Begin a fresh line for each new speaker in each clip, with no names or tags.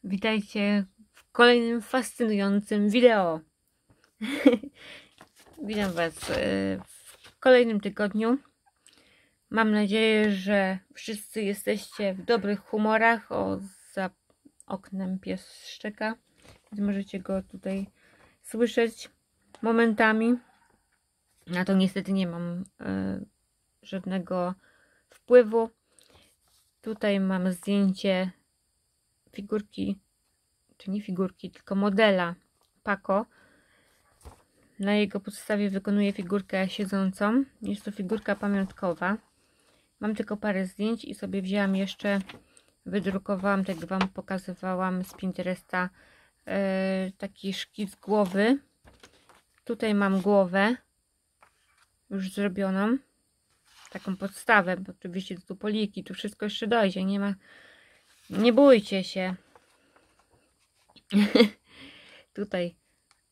Witajcie w kolejnym fascynującym wideo. Witam Was w kolejnym tygodniu. Mam nadzieję, że wszyscy jesteście w dobrych humorach. Za oknem pies szczeka, więc możecie go tutaj słyszeć momentami. Na to niestety nie mam żadnego wpływu. Tutaj mam zdjęcie figurki, czy nie figurki, tylko modela Paco. Na jego podstawie wykonuję figurkę siedzącą. Jest to figurka pamiątkowa. Mam tylko parę zdjęć i sobie wzięłam jeszcze, wydrukowałam, tak jak Wam pokazywałam z Pinteresta, taki szkic głowy. Tutaj mam głowę już zrobioną, taką podstawę, bo oczywiście tu poliki, tu wszystko jeszcze dojdzie, nie ma, nie bójcie się. Tutaj,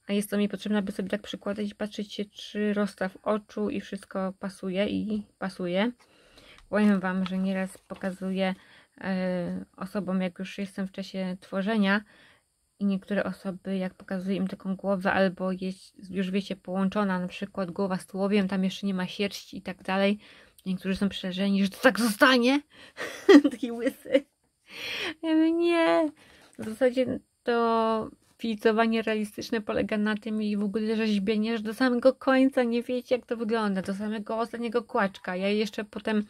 a jest to mi potrzebne, aby sobie tak przykładać i patrzeć się, czy rozstaw oczu i wszystko pasuje i pasuje. Powiem Wam, że nieraz pokazuję osobom, jak już jestem w czasie tworzenia, i niektóre osoby, jak pokazuję im taką głowę, albo jest już wiecie, połączona, na przykład głowa z tułowiem, tam jeszcze nie ma sierści i tak dalej. Niektórzy są przerażeni, że to tak zostanie. Taki łysy. Ja mówię, nie. W zasadzie to filicowanie realistyczne polega na tym i w ogóle rzeźbienie, że do samego końca nie wiecie, jak to wygląda, do samego ostatniego kłaczka. Ja jeszcze potem,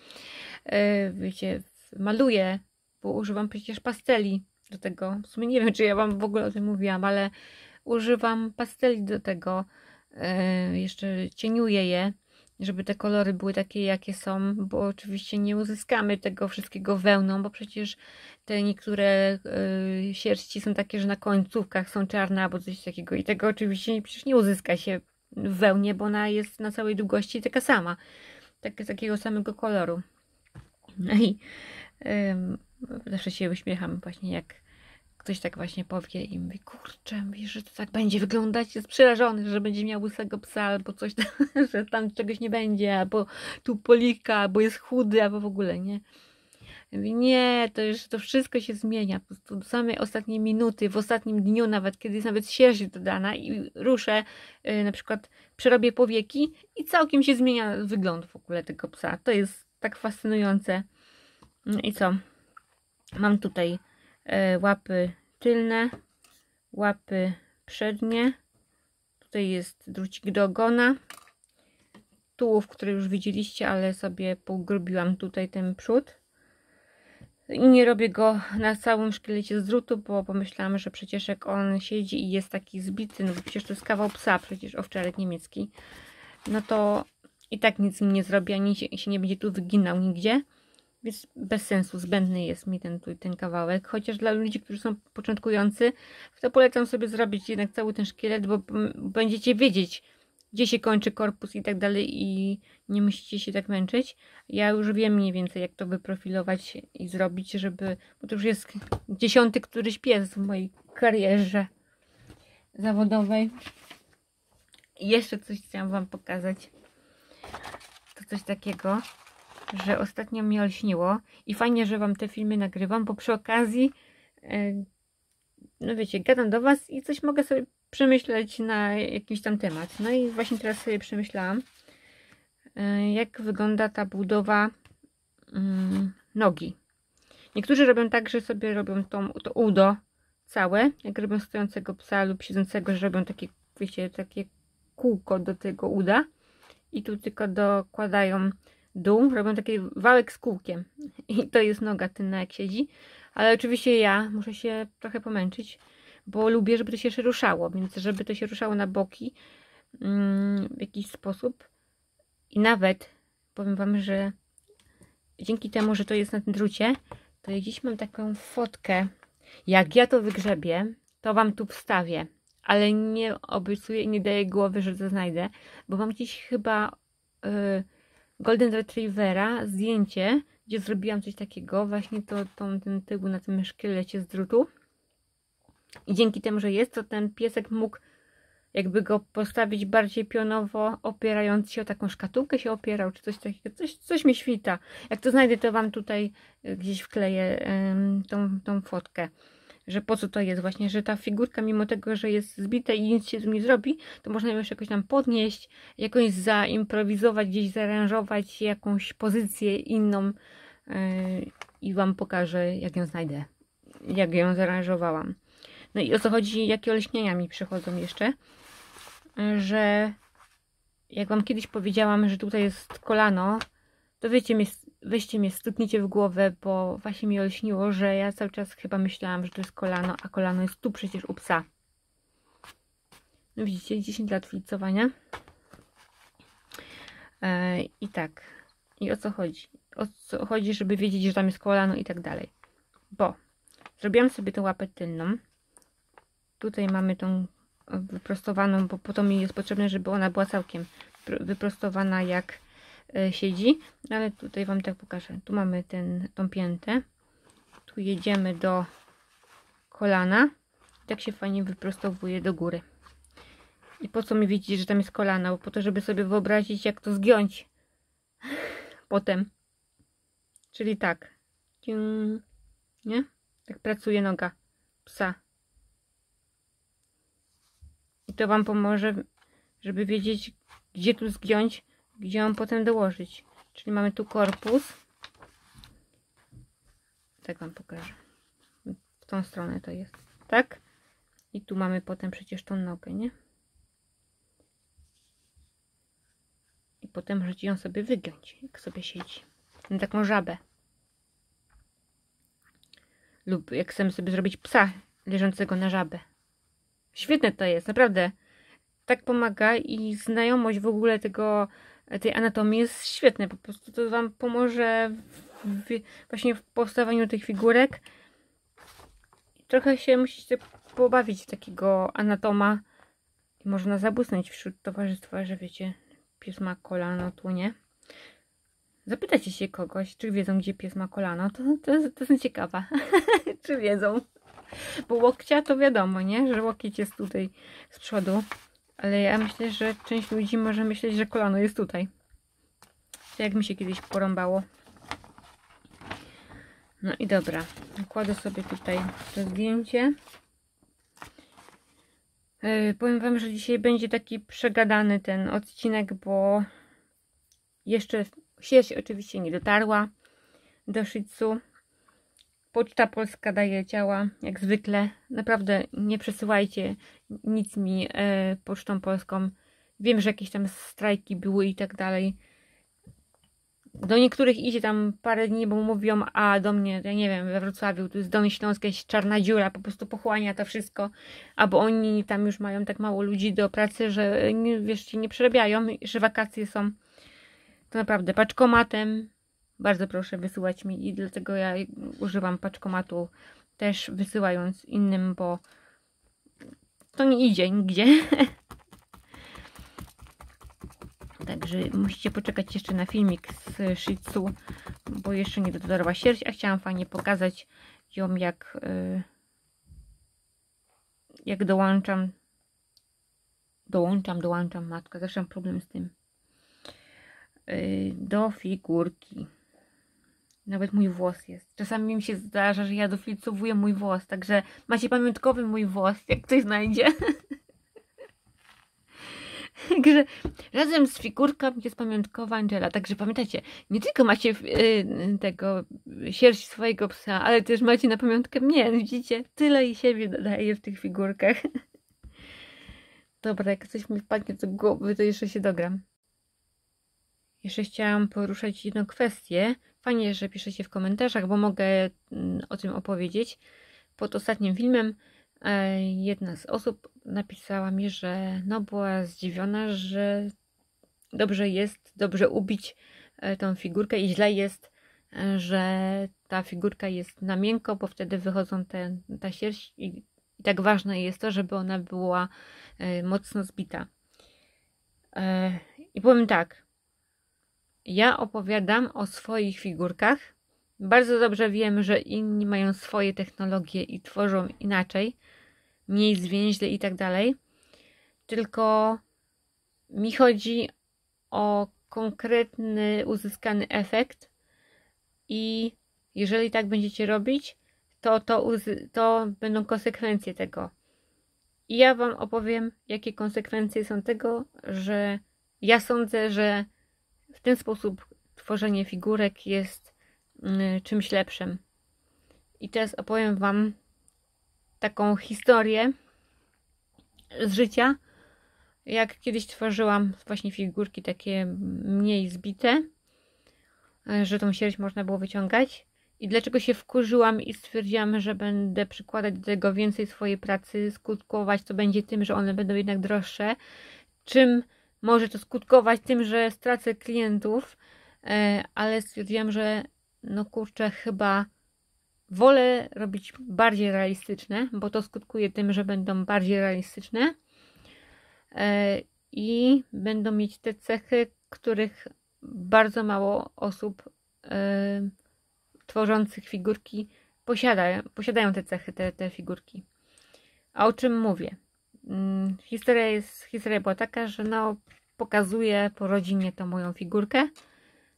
wiecie, maluję, bo używam przecież pasteli do tego. W sumie nie wiem, czy ja Wam w ogóle o tym mówiłam, ale używam pasteli do tego. Jeszcze cieniuję je, żeby te kolory były takie, jakie są, bo oczywiście nie uzyskamy tego wszystkiego wełną, bo przecież te niektóre sierści są takie, że na końcówkach są czarne albo coś takiego i tego oczywiście przecież nie uzyska się w wełnie, bo ona jest na całej długości taka sama, takiego samego koloru. No i zawsze się uśmiecham właśnie, jak ktoś tak właśnie powie i mówi, kurczę, wiesz, że to tak będzie wyglądać, jest przerażony, że będzie miał łysego psa albo coś tam, że tam czegoś nie będzie, albo tu polika, albo jest chudy, albo w ogóle, nie? Mówi, nie, to już to wszystko się zmienia, po prostu do samej ostatniej minuty, w ostatnim dniu nawet, kiedy jest nawet sierść dodana i ruszę, na przykład przerobię powieki i całkiem się zmienia wygląd w ogóle tego psa. To jest tak fascynujące. I co? Mam tutaj łapy tylne, łapy przednie. Tutaj jest drucik do ogona. Tułów, który już widzieliście, ale sobie pogrubiłam tutaj ten przód. I nie robię go na całym szkielecie z drutu, bo pomyślałam, że przecież jak on siedzi i jest taki zbity, no bo przecież to jest kawał psa, przecież owczarek niemiecki, no to i tak nic mi nie zrobi, ani się nie będzie tu wyginał nigdzie. Więc bez sensu, zbędny jest mi ten kawałek. Chociaż dla ludzi, którzy są początkujący, to polecam sobie zrobić jednak cały ten szkielet, bo będziecie wiedzieć, gdzie się kończy korpus i tak dalej i nie musicie się tak męczyć. Ja już wiem mniej więcej, jak to wyprofilować i zrobić, żeby... Bo to już jest 10. któryś pies w mojej karierze zawodowej. I jeszcze coś chciałam Wam pokazać. To coś takiego, że ostatnio mi olśniło i fajnie, że Wam te filmy nagrywam, bo przy okazji no wiecie, gadam do Was i coś mogę sobie przemyśleć na jakiś tam temat. No i właśnie teraz sobie przemyślałam, jak wygląda ta budowa nogi. Niektórzy robią tak, że sobie robią to udo całe, jak robią stojącego psa lub siedzącego, że robią takie, wiecie, takie kółko do tego uda i tu tylko dokładają dół, robią taki wałek z kółkiem i to jest noga tylna, jak siedzi, ale oczywiście ja muszę się trochę pomęczyć, bo lubię, żeby to się ruszało, więc żeby to się ruszało na boki w jakiś sposób i nawet powiem Wam, że dzięki temu, że to jest na tym drucie, to ja dziś mam taką fotkę, jak ja to wygrzebię, to Wam tu wstawię, ale nie obiecuję i nie daję głowy, że to znajdę, bo mam gdzieś chyba Golden Retrievera, zdjęcie, gdzie zrobiłam coś takiego, właśnie ten tył na tym szkielecie z drutu. I dzięki temu, że jest, to ten piesek mógł jakby go postawić bardziej pionowo, opierając się o taką szkatułkę się opierał, czy coś takiego. Coś mi świta. Jak to znajdę, to Wam tutaj gdzieś wkleję tą fotkę, że po co to jest właśnie, że ta figurka mimo tego, że jest zbita i nic się z tym nie zrobi, to można ją jeszcze jakoś tam podnieść, jakoś zaimprowizować, gdzieś zaaranżować jakąś pozycję inną i Wam pokażę, jak ją znajdę, jak ją zaaranżowałam. No i o co chodzi, jakie olśnienia mi przychodzą jeszcze, że jak Wam kiedyś powiedziałam, że tutaj jest kolano, to weźcie mnie, stuknijcie w głowę, bo właśnie mi olśniło, że ja cały czas chyba myślałam, że to jest kolano, a kolano jest tu przecież u psa. No widzicie, 10 lat flicowania. I tak. I o co chodzi? O co chodzi, żeby wiedzieć, że tam jest kolano i tak dalej. Bo zrobiłam sobie tą łapę tylną. Tutaj mamy tą wyprostowaną, bo po to mi jest potrzebne, żeby ona była całkiem wyprostowana, jak siedzi, ale tutaj Wam tak pokażę. Tu mamy tą piętę, tu jedziemy do kolana i tak się fajnie wyprostowuje do góry. I po co mi wiedzieć, że tam jest kolana? Bo po to, żeby sobie wyobrazić, jak to zgiąć potem. Czyli tak, nie? Tak pracuje noga psa. I to Wam pomoże, żeby wiedzieć, gdzie tu zgiąć, gdzie ją potem dołożyć. Czyli mamy tu korpus. Tak Wam pokażę. W tą stronę to jest. Tak? I tu mamy potem przecież tą nogę, nie? I potem możecie ją sobie wygiąć, jak sobie siedzi. Na taką żabę. Lub jak chcemy sobie zrobić psa leżącego na żabę. Świetne to jest, naprawdę. Tak pomaga i znajomość w ogóle tej anatomii jest świetne. Po prostu to Wam pomoże właśnie w powstawaniu tych figurek. Trochę się musicie pobawić w takiego anatoma i można zabłysnąć wśród towarzystwa, że wiecie, pies ma kolano, tu nie. Zapytajcie się kogoś, czy wiedzą, gdzie pies ma kolano. To jest ciekawe. Czy wiedzą? Bo łokcia to wiadomo, nie? Że łokieć jest tutaj z przodu. Ale ja myślę, że część ludzi może myśleć, że kolano jest tutaj. To jak mi się kiedyś porąbało. No i dobra. Kładę sobie tutaj to zdjęcie. Powiem Wam, że dzisiaj będzie taki przegadany ten odcinek, bo jeszcze sieć oczywiście nie dotarła do Shih Tzu. Poczta Polska daje ciała, jak zwykle. Naprawdę nie przesyłajcie nic mi Pocztą Polską. Wiem, że jakieś tam strajki były i tak dalej. Do niektórych idzie tam parę dni, bo mówią, a do mnie, ja nie wiem, we Wrocławiu, tu jest Dolny Śląsk, jakaś czarna dziura, po prostu pochłania to wszystko. Albo oni tam już mają tak mało ludzi do pracy, że wiesz, nie przerabiają, że wakacje są. To naprawdę paczkomatem. Bardzo proszę wysyłać mi i dlatego ja używam paczkomatu też wysyłając innym, bo to nie idzie nigdzie. Także musicie poczekać jeszcze na filmik z Shih Tzu, bo jeszcze nie dotarła sierść, a chciałam fajnie pokazać ją, jak dołączam, matka, zawsze mam problem z tym, do figurki. Nawet mój włos jest. Czasami mi się zdarza, że ja dofilcowuję mój włos. Także macie pamiątkowy mój włos, jak ktoś znajdzie. Także razem z figurką jest pamiątkowa Angela. Także pamiętajcie, nie tylko macie tego sierść swojego psa, ale też macie na pamiątkę mnie. Widzicie? Tyle i siebie dodaję w tych figurkach. Dobra, jak coś mi wpadnie do głowy, to jeszcze się dogram. Jeszcze chciałam poruszać jedną kwestię. Fajnie, że piszecie w komentarzach, bo mogę o tym opowiedzieć. Pod ostatnim filmem jedna z osób napisała mi, że no była zdziwiona, że dobrze ubić tą figurkę i źle jest, że ta figurka jest na miękko, bo wtedy wychodzą ta sierść i tak ważne jest to, żeby ona była mocno zbita. I powiem tak. Ja opowiadam o swoich figurkach. Bardzo dobrze wiem, że inni mają swoje technologie i tworzą inaczej, mniej zwięźle i tak dalej. Tylko mi chodzi o konkretny uzyskany efekt i jeżeli tak będziecie robić, to będą konsekwencje tego. I ja wam opowiem, jakie konsekwencje są tego, że ja sądzę, że w ten sposób tworzenie figurek jest czymś lepszym. I teraz opowiem wam taką historię z życia, jak kiedyś tworzyłam właśnie figurki takie mniej zbite, że tą sierść można było wyciągać. I dlaczego się wkurzyłam i stwierdziłam, że będę przykładać do tego więcej swojej pracy, skutkować to będzie tym, że one będą jednak droższe. Czym może to skutkować tym, że stracę klientów, ale stwierdziłam, że no kurczę, chyba wolę robić bardziej realistyczne, bo to skutkuje tym, że będą bardziej realistyczne i będą mieć te cechy, których bardzo mało osób tworzących figurki posiadają te cechy, te figurki. A o czym mówię? Historia była taka, że no pokazuję po rodzinie tą moją figurkę,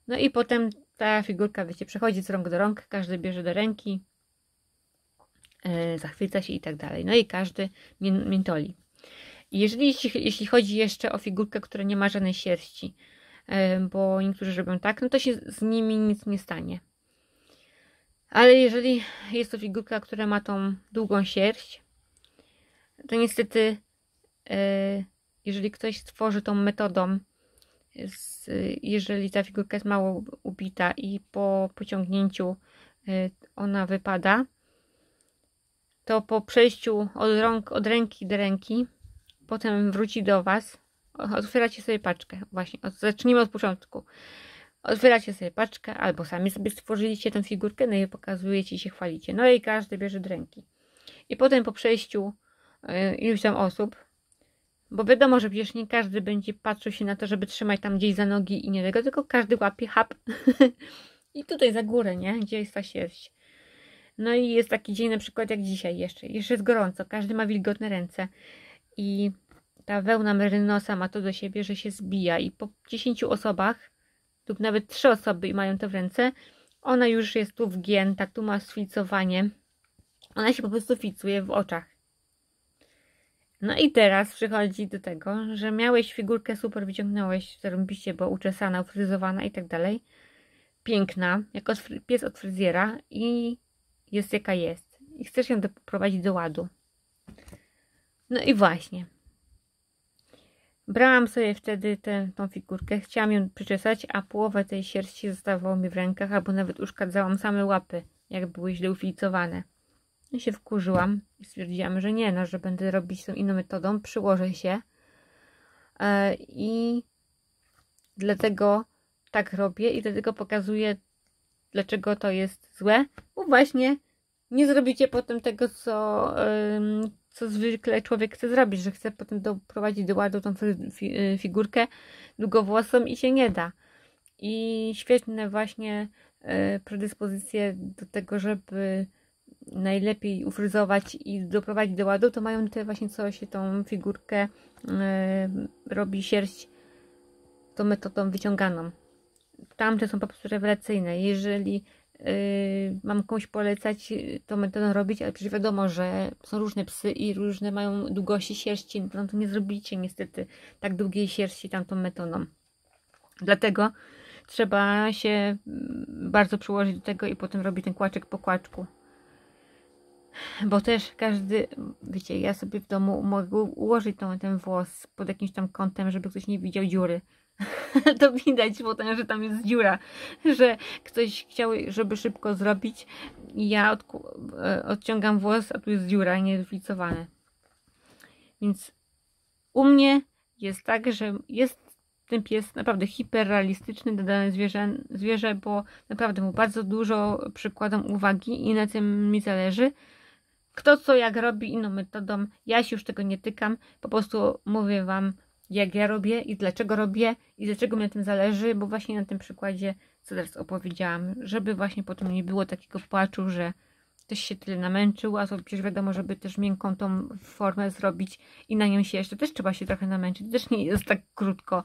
no i potem ta figurka, wiecie, przechodzi z rąk do rąk, każdy bierze do ręki, zachwyca się i tak dalej. No i każdy miętoli. I jeśli chodzi jeszcze o figurkę, która nie ma żadnej sierści, bo niektórzy robią tak, no to się z nimi nic nie stanie. Ale jeżeli jest to figurka, która ma tą długą sierść, to niestety, jeżeli ktoś stworzy tą metodą, jeżeli ta figurka jest mało ubita i po pociągnięciu ona wypada, to po przejściu od ręki do ręki, potem wróci do Was, otwieracie sobie paczkę. Właśnie, zacznijmy od początku. Otwieracie sobie paczkę, albo sami sobie stworzyliście tę figurkę, no i pokazujecie i się chwalicie. No i każdy bierze do ręki. I potem po przejściu iluś tam osób, bo wiadomo, że przecież nie każdy będzie patrzył się na to, żeby trzymać tam gdzieś za nogi i nie tego, tylko każdy łapie hap i tutaj za górę, nie? Gdzie jest ta sierść. No i jest taki dzień na przykład jak dzisiaj jeszcze jest gorąco, każdy ma wilgotne ręce i ta wełna merynosa ma to do siebie, że się zbija i po 10 osobach lub nawet 3 osoby i mają to w ręce, ona już jest tu wgięta, tu ma sficowanie, ona się po prostu ficuje w oczach. No i teraz przychodzi do tego, że miałeś figurkę super, wyciągnąłeś, zarąbiście, bo uczesana, ufryzowana i tak dalej, piękna, jak pies od fryzjera i jest jaka jest. I chcesz ją doprowadzić do ładu. No i właśnie. Brałam sobie wtedy tą figurkę, chciałam ją przyczesać, a połowę tej sierści zostawało mi w rękach, albo nawet uszkadzałam same łapy, jak były źle ufilcowane. I się wkurzyłam i stwierdziłam, że nie, no, że będę robić tą inną metodą, przyłożę się i dlatego tak robię i dlatego pokazuję, dlaczego to jest złe, bo właśnie nie zrobicie potem tego, co zwykle człowiek chce zrobić, że chce potem doprowadzić do ładu tą figurkę długowłosą i się nie da. I świetne właśnie predyspozycje do tego, żeby najlepiej ufryzować i doprowadzić do ładu, to mają te właśnie, co się tą figurkę robi sierść tą metodą wyciąganą. Tamte są po prostu rewelacyjne. Jeżeli mam komuś polecać tą metodą robić, ale przecież wiadomo, że są różne psy i różne mają długości sierści, no to nie zrobicie niestety tak długiej sierści tamtą metodą. Dlatego trzeba się bardzo przyłożyć do tego i potem robić ten kłaczek po kłaczku. Bo też każdy, wiecie, ja sobie w domu mogę ułożyć ten włos pod jakimś tam kątem, żeby ktoś nie widział dziury. To widać potem, że tam jest dziura, że ktoś chciał, żeby szybko zrobić i ja odciągam włos, a tu jest dziura, niedoficowane. Więc u mnie jest tak, że jest ten pies naprawdę hiperrealistyczny do dane zwierzę, bo naprawdę mu bardzo dużo przykładam uwagi i na tym mi zależy. Kto co jak robi inną metodą, ja się już tego nie tykam, po prostu mówię wam, jak ja robię i dlaczego mi na tym zależy, bo właśnie na tym przykładzie, co teraz opowiedziałam, żeby właśnie potem nie było takiego płaczu, że ktoś się tyle namęczył, a to przecież wiadomo, żeby też miękką tą formę zrobić i na nią się jeszcze też trzeba się trochę namęczyć, to też nie jest tak krótko,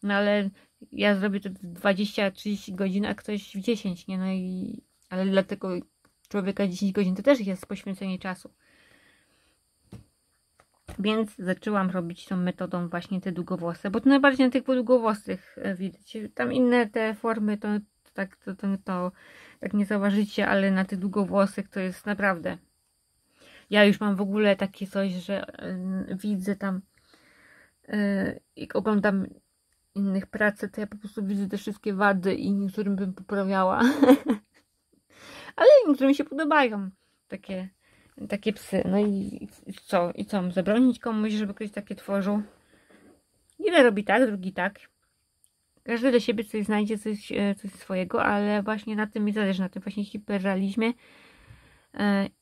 no ale ja zrobię to 20-30 godzin, a ktoś w 10, nie? No i ale dlatego człowieka 10 godzin to też jest poświęcenie czasu. Więc zaczęłam robić tą metodą właśnie te długowłose, bo to najbardziej na tych długowłosych widać. Tam inne te formy to tak nie zauważycie, ale na tych długowłosych to jest naprawdę. Ja już mam w ogóle takie coś, że widzę tam, jak oglądam innych pracy, to ja po prostu widzę te wszystkie wady i niektórym bym poprawiała. Ale niektórym mi się podobają takie psy. No i co? I co? Zabronić komuś, żeby ktoś takie tworzył? Jeden robi tak, drugi tak. Każdy dla siebie coś znajdzie, coś swojego, ale właśnie na tym mi zależy, na tym właśnie hiperrealizmie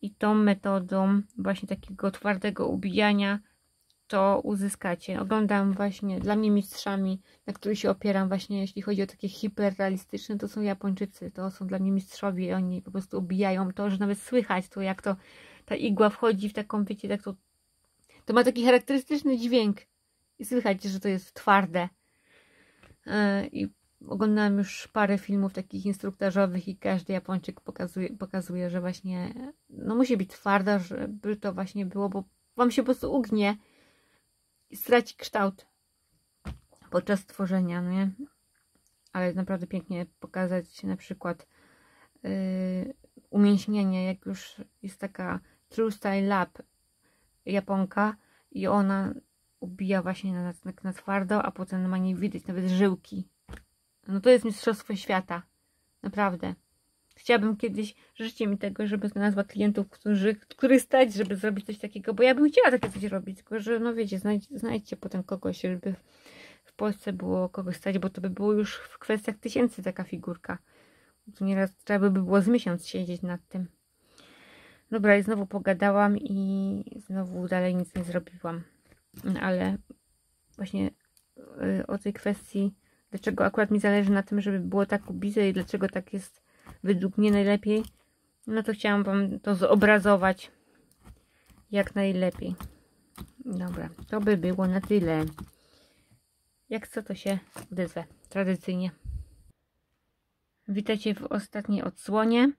i tą metodą właśnie takiego twardego ubijania to uzyskacie. Oglądam właśnie, dla mnie mistrzami, na których się opieram właśnie, jeśli chodzi o takie hiperrealistyczne, to są Japończycy, to są dla mnie mistrzowie, oni po prostu ubijają to, że nawet słychać to, jak to ta igła wchodzi w taką, wiecie, tak to ma taki charakterystyczny dźwięk i słychać, że to jest twarde. I oglądałam już parę filmów takich instruktażowych i każdy Japończyk pokazuje, że właśnie no musi być twarda, żeby to właśnie było, bo wam się po prostu ugnie i straci kształt podczas tworzenia, no nie? Ale naprawdę pięknie pokazać na przykład umięśnienie, jak już jest taka True Style Lab Japonka i ona ubija właśnie na twardo, a potem ma nie widać nawet żyłki. No to jest mistrzostwo świata. Naprawdę. Chciałabym kiedyś, życzcie mi tego, żeby znalazła klientów, których stać, żeby zrobić coś takiego, bo ja bym chciała takie coś robić, tylko że no wiecie, znajdźcie potem kogoś, żeby w Polsce było kogoś stać, bo to by było już w kwestiach tysięcy taka figurka. To nieraz trzeba by było z miesiąc siedzieć nad tym. Dobra, i znowu pogadałam i znowu dalej nic nie zrobiłam. Ale właśnie o tej kwestii, dlaczego akurat mi zależy na tym, żeby było tak ubite i dlaczego tak jest według mnie najlepiej, no to chciałam wam to zobrazować jak najlepiej. Dobra, to by było na tyle. Jak co, to się odezwę tradycyjnie. Witajcie w ostatniej odsłonie.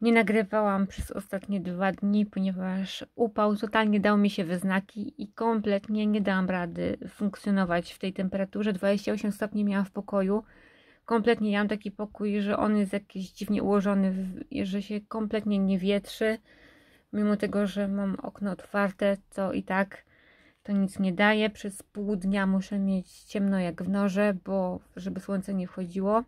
Nie nagrywałam przez ostatnie 2 dni, ponieważ upał totalnie dał mi się we znaki i kompletnie nie dałam rady funkcjonować w tej temperaturze. 28 stopni miałam w pokoju. Kompletnie ja mam taki pokój, że on jest jakiś dziwnie ułożony, że się kompletnie nie wietrzy. Mimo tego, że mam okno otwarte, to i tak to nic nie daje. Przez pół dnia muszę mieć ciemno jak w norze, bo żeby słońce nie wchodziło.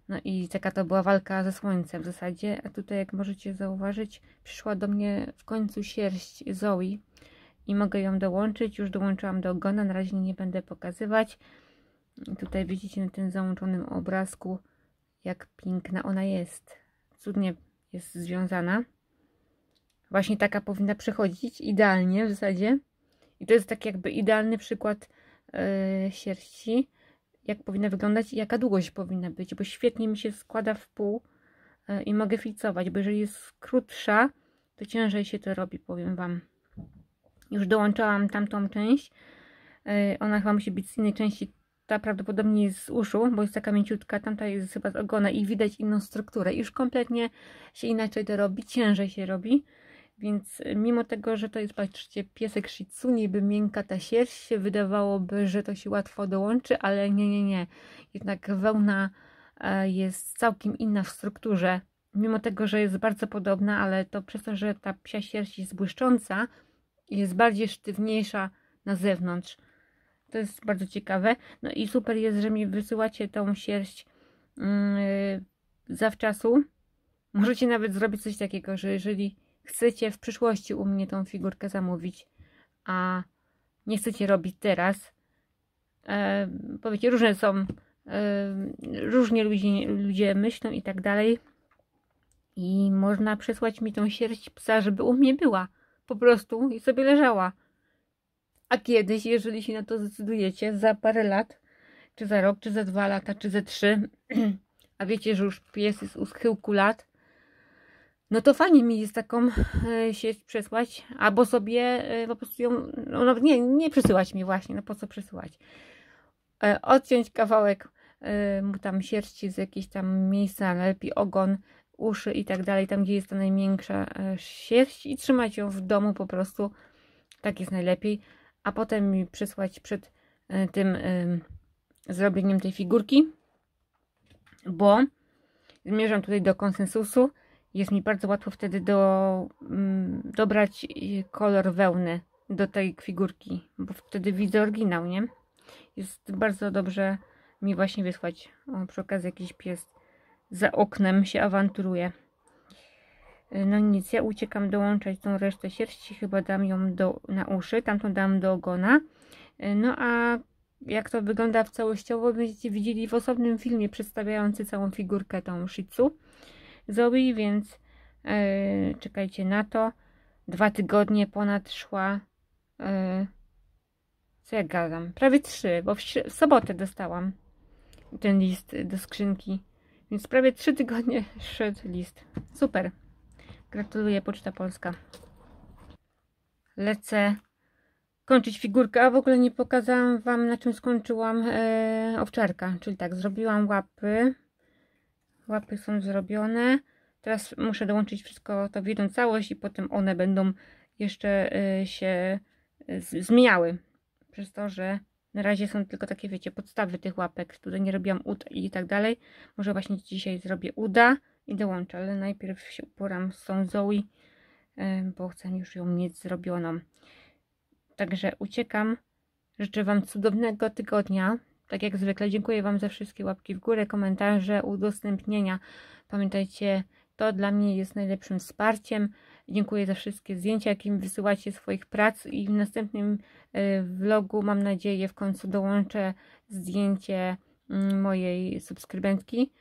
No i taka to była walka ze słońcem w zasadzie. A tutaj, jak możecie zauważyć, przyszła do mnie w końcu sierść Zoe i mogę ją dołączyć. Już dołączyłam do ogona, na razie nie będę pokazywać. I tutaj widzicie na tym załączonym obrazku, jak piękna ona jest. Cudnie jest związana. Właśnie taka powinna przechodzić idealnie w zasadzie. I to jest tak jakby idealny przykład sierści, jak powinna wyglądać i jaka długość powinna być, bo świetnie mi się składa w pół i mogę filcować, bo jeżeli jest krótsza, to ciężej się to robi, powiem wam. Już dołączałam tamtą część, ona chyba musi być z innej części, ta prawdopodobnie jest z uszu, bo jest taka mięciutka, tamta jest chyba z ogona i widać inną strukturę. Już kompletnie się inaczej to robi, ciężej się robi. Więc mimo tego, że to jest, patrzcie, piesek Shih Tzu, niby miękka ta sierść, wydawałoby, że to się łatwo dołączy, ale nie. Jednak wełna jest całkiem inna w strukturze. Mimo tego, że jest bardzo podobna, ale to przez to, że ta psia sierść jest błyszcząca, jest bardziej sztywniejsza na zewnątrz. To jest bardzo ciekawe. No i super jest, że mi wysyłacie tą sierść zawczasu. Możecie nawet zrobić coś takiego, że jeżeli chcecie w przyszłości u mnie tą figurkę zamówić, a nie chcecie robić teraz, powiecie, różne są, różnie ludzie myślą i tak dalej, i można przesłać mi tą sierść psa, żeby u mnie była po prostu i sobie leżała. A kiedyś, jeżeli się na to zdecydujecie, za parę lat, czy za rok, czy za 2 lata, czy za 3, a wiecie, że już pies jest u schyłku lat, no to fajnie mi jest taką sieć przesłać, albo sobie po prostu ją, no nie przesyłać mi właśnie, no po co przesyłać? Odciąć kawałek mu tam sierści z jakiegoś tam miejsca, lepiej ogon uszy i tak dalej, tam gdzie jest ta największa sierść i trzymać ją w domu po prostu, tak jest najlepiej, a potem mi przysłać przed tym zrobieniem tej figurki, bo zmierzam tutaj do konsensusu. Jest mi bardzo łatwo wtedy dobrać kolor wełny do tej figurki, bo wtedy widzę oryginał, nie? Jest bardzo dobrze mi właśnie wysłać. O, przy okazji jakiś pies za oknem się awanturuje. No nic, ja uciekam dołączać tą resztę sierści, chyba dam ją na uszy, tamtą dam do ogona. No a jak to wygląda całościowo, będziecie widzieli w osobnym filmie przedstawiający całą figurkę tą Shih Tzu Zoe, więc czekajcie na to. 2 tygodnie ponad szła. Co ja gadam? Prawie 3, bo w sobotę dostałam ten list do skrzynki. Więc prawie 3 tygodnie szedł list. Super. Gratuluję, Poczta Polska. Lecę kończyć figurkę, a w ogóle nie pokazałam wam, na czym skończyłam owczarka. Czyli tak, zrobiłam łapy. Łapy są zrobione. Teraz muszę dołączyć wszystko to w jedną całość i potem one będą jeszcze się zmieniały. Przez to, że na razie są tylko takie, wiecie, podstawy tych łapek. Tutaj nie robiłam ud i tak dalej. Może właśnie dzisiaj zrobię uda i dołączę, ale najpierw się uporam z tą Zoe, bo chcę już ją mieć zrobioną. Także uciekam. Życzę wam cudownego tygodnia. Tak jak zwykle dziękuję wam za wszystkie łapki w górę, komentarze, udostępnienia. Pamiętajcie, to dla mnie jest najlepszym wsparciem. Dziękuję za wszystkie zdjęcia, jakie mi wysyłacie swoich prac i w następnym vlogu, mam nadzieję, w końcu dołączę zdjęcie mojej subskrybentki,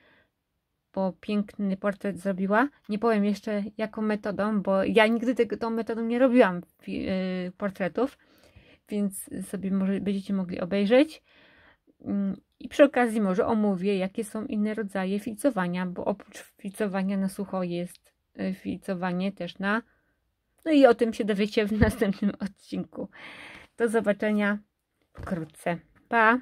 bo piękny portret zrobiła. Nie powiem jeszcze jaką metodą, bo ja nigdy tą metodą nie robiłam portretów, więc sobie może będziecie mogli obejrzeć. I przy okazji może omówię, jakie są inne rodzaje filcowania, bo oprócz filcowania na sucho jest filcowanie też na... No i o tym się dowiecie w następnym odcinku. Do zobaczenia wkrótce. Pa!